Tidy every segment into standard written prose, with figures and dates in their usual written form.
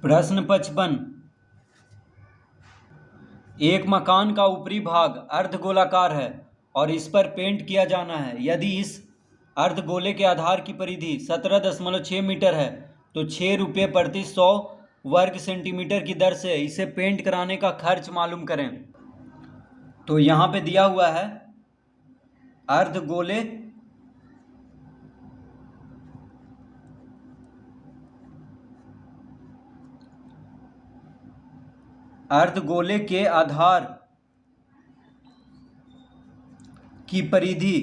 प्रश्न 55। एक मकान का ऊपरी भाग अर्धगोलाकार है और इस पर पेंट किया जाना है। यदि इस अर्धगोले के आधार की परिधि 17.6 मीटर है तो 6 रुपये प्रति 100 वर्ग सेंटीमीटर की दर से इसे पेंट कराने का खर्च मालूम करें। तो यहाँ पे दिया हुआ है अर्धगोले के आधार की परिधि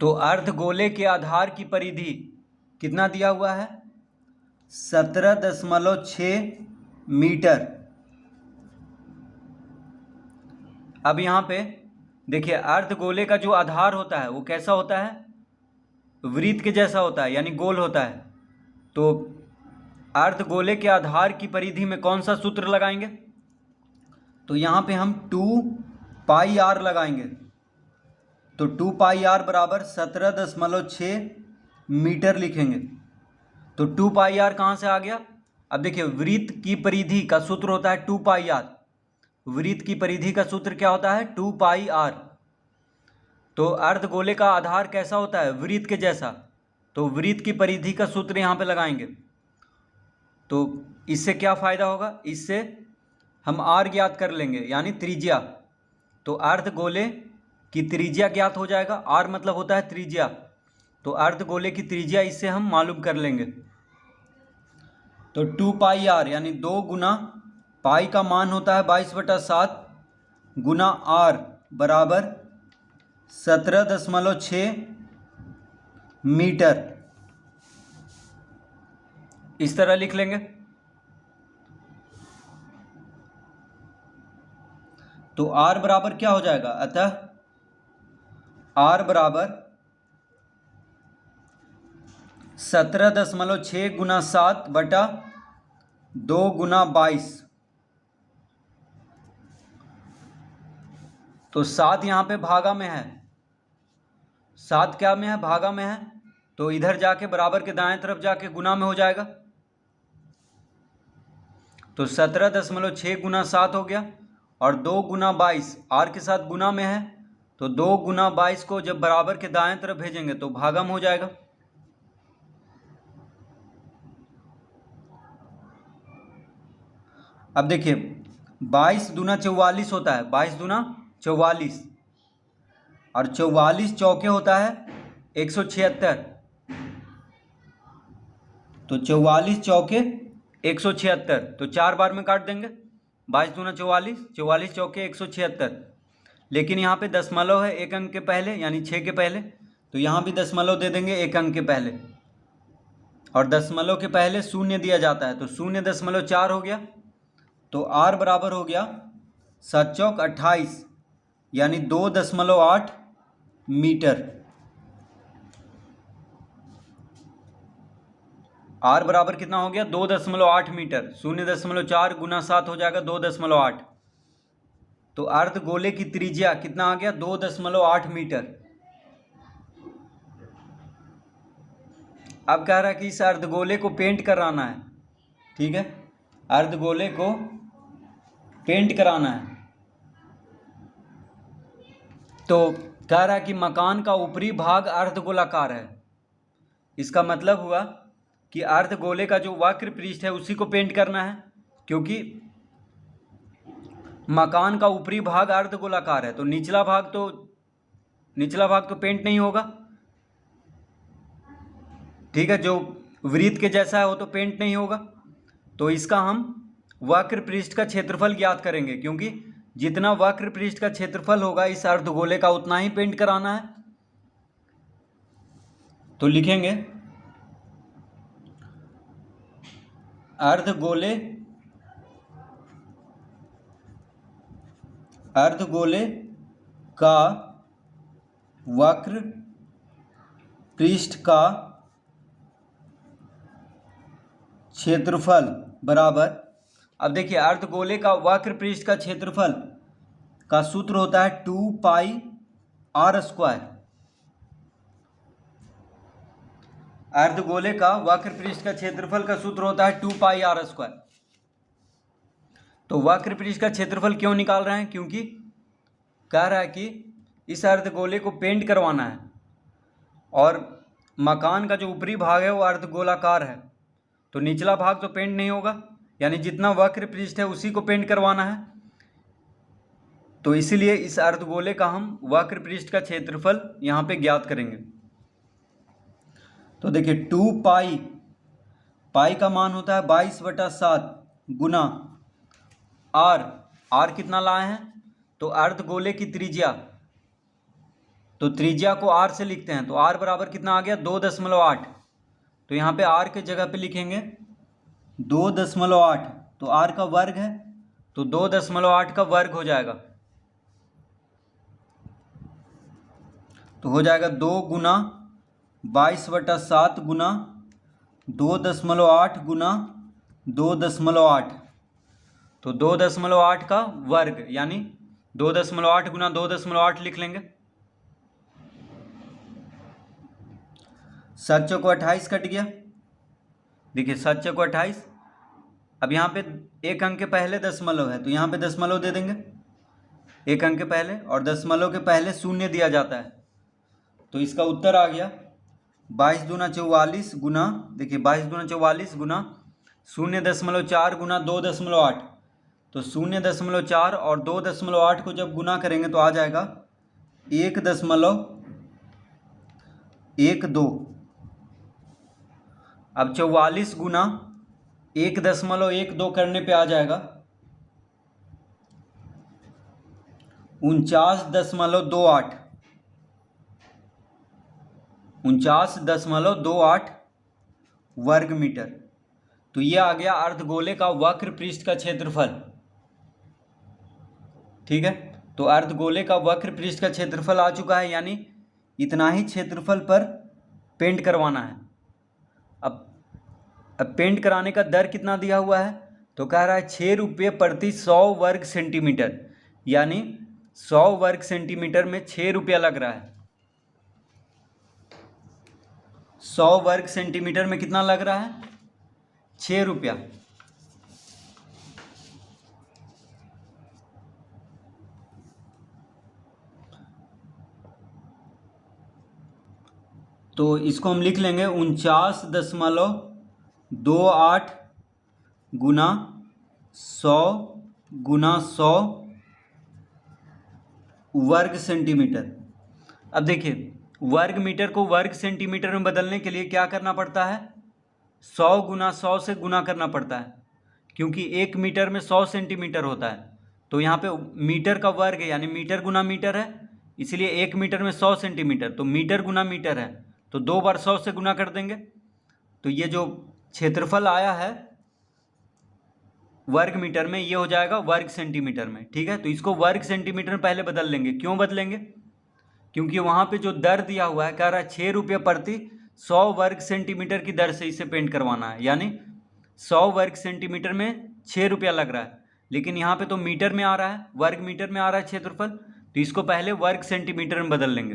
तो अर्धगोले के आधार की परिधि कितना दिया हुआ है? 17.6 मीटर। अब यहाँ पे देखिए, अर्धगोले का जो आधार होता है वो कैसा होता है? वृत्त के जैसा होता है, यानी गोल होता है। तो अर्धगोले के आधार की परिधि में कौन सा सूत्र लगाएंगे? तो यहाँ पे हम 2πr लगाएंगे। तो 2πr बराबर 17.6 मीटर लिखेंगे। तो 2πr कहाँ से आ गया? अब देखिए, वृत्त की परिधि का सूत्र होता है 2πr। वृत्त की परिधि का सूत्र क्या होता है? 2πr। तो अर्धगोले का आधार कैसा होता है? वृत्त के जैसा। तो वृत्त की परिधि का सूत्र यहाँ पे लगाएंगे। तो इससे क्या फ़ायदा होगा? इससे हम r ज्ञात कर लेंगे, यानी त्रिज्या। तो अर्धगोले की त्रिज्या ज्ञात हो जाएगा। r मतलब होता है त्रिज्या। तो अर्धगोले की त्रिज्या इससे हम मालूम कर लेंगे। तो 2πr यानी 2 गुना पाई का मान होता है 22/7 गुना r बराबर 17.6 मीटर। इस तरह लिख लेंगे। तो r बराबर क्या हो जाएगा? अतः r बराबर 17.6 गुना 7 बटा 2 गुना 22। तो 7 यहाँ पे भागा में है। 7 क्या में है? भागा में है। तो इधर जाके बराबर के दाएं तरफ जाके गुना में हो जाएगा। तो 17.6 गुना 7 हो गया और 2 गुना 22 r के साथ गुना में है। तो 2 गुना 22 को जब बराबर के दाएं तरफ भेजेंगे तो भागा में हो जाएगा। अब देखिए, 22 दूना 44 होता है। 22 दूना 44 और 44 चौके होता है 176। तो 44 चौके 176। तो 4 बार में काट देंगे। 22 दूना 44, 44 चौके 176। लेकिन यहाँ पे दशमलव है एक अंक के पहले, यानी 6 के पहले। तो यहाँ भी दशमलव दे देंगे एक अंक के पहले। और दशमलव के पहले शून्य दिया जाता है। तो 0.4 हो गया। तो r बराबर हो गया 7 चौक 28 यानी 2.8 मीटर। r बराबर कितना हो गया? 2.8 मीटर। 0.4 गुना 7 हो जाएगा 2.8। तो अर्धगोले की त्रिज्या कितना आ गया? 2.8 मीटर। अब कह रहा है कि इस अर्धगोले को पेंट कराना है। ठीक है, अर्धगोले को पेंट कराना है। तो कह रहा है कि मकान का ऊपरी भाग अर्धगोलाकार है। इसका मतलब हुआ कि अर्धगोले का जो वक्र पृष्ठ है उसी को पेंट करना है, क्योंकि मकान का ऊपरी भाग अर्धगोलाकार है। तो निचला भाग तो पेंट नहीं होगा। ठीक है, जो वृत्त के जैसा है वो तो पेंट नहीं होगा। तो इसका हम वक्र पृष्ठ का क्षेत्रफल ज्ञात करेंगे, क्योंकि जितना वक्र पृष्ठ का क्षेत्रफल होगा इस अर्धगोले का उतना ही पेंट कराना है। तो लिखेंगे अर्धगोले का वक्र पृष्ठ का क्षेत्रफल बराबर, अब देखिए, अर्धगोले का वक्र पृष्ठ का क्षेत्रफल का सूत्र होता है 2πr आर स्क्वायर। अर्धगोले का वक्र पृष्ठ का क्षेत्रफल का सूत्र होता है 2 पाई आर स्क्वायर। तो वक्र पृष्ठ का क्षेत्रफल क्यों निकाल रहे हैं? क्योंकि कह रहा है कि इस अर्धगोले को पेंट करवाना है और मकान का जो ऊपरी भाग है वो अर्धगोलाकार है, तो निचला भाग तो पेंट नहीं होगा, यानी जितना वक्र पृष्ठ है उसी को पेंट करवाना है। तो इसीलिए इस अर्धगोले का हम वक्र पृष्ठ का क्षेत्रफल यहाँ पे ज्ञात करेंगे। तो देखिए 2 पाई, पाई का मान होता है 22/7 गुना आर कितना लाए हैं? तो अर्धगोले की त्रिज्या, तो त्रिज्या को आर से लिखते हैं, तो आर बराबर कितना आ गया? 2.8। तो यहाँ पे आर के जगह पे लिखेंगे 2.8, तो आर का वर्ग है तो 2.8 का वर्ग हो जाएगा, तो हो जाएगा 2 गुना 22/7 गुना 2.8 गुना 2.8, तो 2.8 का वर्ग, यानी 2.8 गुना 2.8 लिख लेंगे। 7 चौको 28 कट गया। देखिए 7 चौको 28। अब यहाँ पे एक अंक के पहले दशमलव है तो यहाँ पे दशमलव दे देंगे एक अंक के पहले, और दशमलव के पहले शून्य दिया जाता है, तो इसका उत्तर आ गया 22 दूना 44 गुना, देखिए 22 दूना 44 गुना 0.4 गुना 2.8, तो 0.4 और 2.8 को जब गुना करेंगे तो आ जाएगा 1.12। अब 44 गुना 1.12 करने पे आ जाएगा 49.28, 49.28 वर्ग मीटर। तो ये आ गया अर्धगोले का वक्र पृष्ठ का क्षेत्रफल। ठीक है, तो अर्धगोले का वक्र पृष्ठ का क्षेत्रफल आ चुका है, यानी इतना ही क्षेत्रफल पर पेंट करवाना है। अब पेंट कराने का दर कितना दिया हुआ है? तो कह रहा है 6 रुपये प्रति 100 वर्ग सेंटीमीटर, यानी 100 वर्ग सेंटीमीटर में 6 रुपया लग रहा है। 100 वर्ग सेंटीमीटर में कितना लग रहा है? 6 रुपया। तो इसको हम लिख लेंगे 49.28 गुना 100 गुना 100 वर्ग सेंटीमीटर। अब देखिए वर्ग मीटर को वर्ग सेंटीमीटर में बदलने के लिए क्या करना पड़ता है? 100 गुना 100 से गुना करना पड़ता है, क्योंकि 1 मीटर में 100 सेंटीमीटर होता है। तो यहाँ पे मीटर का वर्ग है, यानी मीटर गुना मीटर है, इसलिए 1 मीटर में 100 सेंटीमीटर, तो मीटर गुना मीटर है, तो 2 बार 100 से गुना कर देंगे। तो ये जो क्षेत्रफल आया है वर्ग मीटर में, ये हो जाएगा वर्ग सेंटीमीटर में। ठीक है, तो इसको वर्ग सेंटीमीटर में पहले बदल लेंगे। क्यों बदलेंगे? क्योंकि वहाँ पे जो दर दिया हुआ है, कह रहा है 6 रुपये प्रति 100 वर्ग सेंटीमीटर की दर से इसे पेंट करवाना है, यानी 100 वर्ग सेंटीमीटर में 6 रुपया लग रहा है। लेकिन यहाँ पे तो मीटर में आ रहा है, वर्ग मीटर में आ रहा है क्षेत्रफल, तो इसको पहले वर्ग सेंटीमीटर में बदल लेंगे।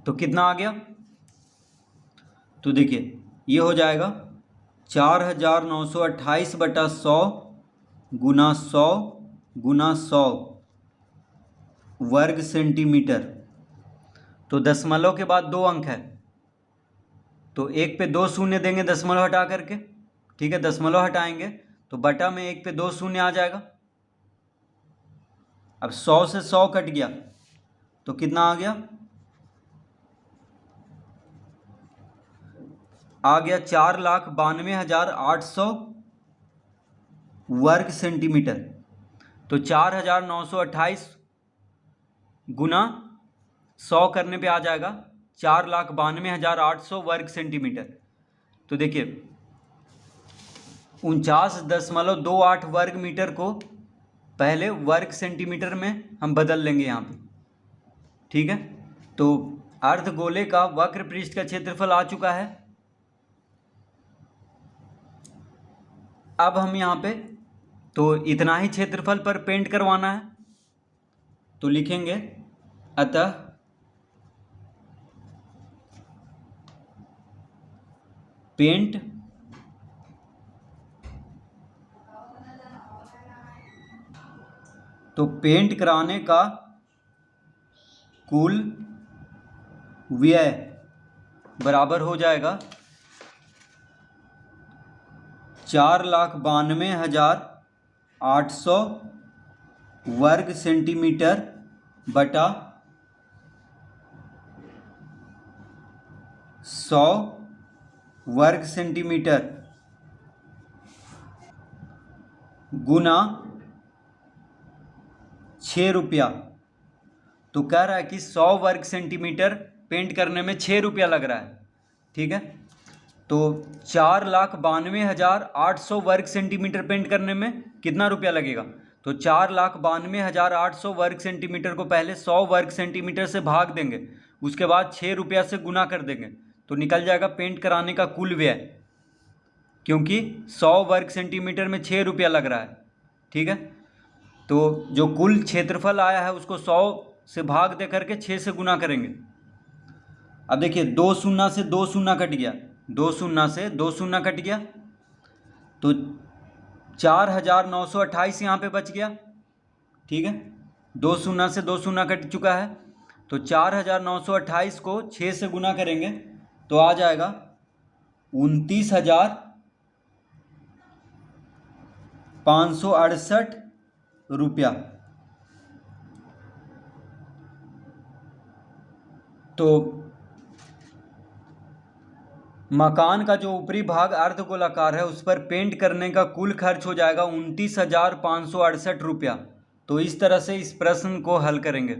तो कितना आ गया? तो देखिए ये हो जाएगा 4928/100 गुना 100 गुना 100 वर्ग सेंटीमीटर। तो दशमलव के बाद 2 अंक है, तो 1 पे 2 शून्य देंगे दशमलव हटा करके। ठीक है, दशमलव हटाएंगे तो बटा में 1 पे 2 शून्य आ जाएगा। अब 100 से 100 कट गया तो कितना आ गया? आ गया 4,92,800 वर्ग सेंटीमीटर। तो 4,928 गुना 100 करने पे आ जाएगा 4,92,800 वर्ग सेंटीमीटर। तो देखिए 49.28 वर्ग मीटर को पहले वर्ग सेंटीमीटर में हम बदल लेंगे यहाँ पे। ठीक है, तो अर्धगोले का वक्र पृष्ठ का क्षेत्रफल आ चुका है। अब हम यहाँ पे तो इतना ही क्षेत्रफल पर पेंट करवाना है, तो लिखेंगे अतः पेंट तो पेंट कराने का कुल व्यय बराबर हो जाएगा 4,92,800 वर्ग सेंटीमीटर बटा 100 वर्ग सेंटीमीटर गुना 6 रुपया। तो कह रहा है कि 100 वर्ग सेंटीमीटर पेंट करने में 6 रुपया लग रहा है, ठीक है। तो 4,92,800 वर्ग सेंटीमीटर पेंट करने में कितना रुपया लगेगा? तो 4,92,800 वर्ग सेंटीमीटर को पहले 100 वर्ग सेंटीमीटर से भाग देंगे, उसके बाद 6 रुपया से गुना कर देंगे, तो निकल जाएगा पेंट कराने का कुल व्यय, क्योंकि 100 वर्ग सेंटीमीटर में 6 रुपया लग रहा है, ठीक है। तो जो कुल क्षेत्रफल आया है उसको 100 से भाग दे करके 6 से गुना करेंगे। अब देखिए 2 शून्य से 2 शून्य कट गया, 2 शून्य से 2 शून्य कट गया, तो 4,928 यहाँ पे बच गया, ठीक है। 2 शून्य से 2 शून्य कट चुका है, तो 4,928 को 6 से गुना करेंगे तो आ जाएगा 29,568 रुपया। तो मकान का जो ऊपरी भाग अर्धगोलाकार है उस पर पेंट करने का कुल खर्च हो जाएगा 29,568 रुपया। तो इस तरह से इस प्रश्न को हल करेंगे।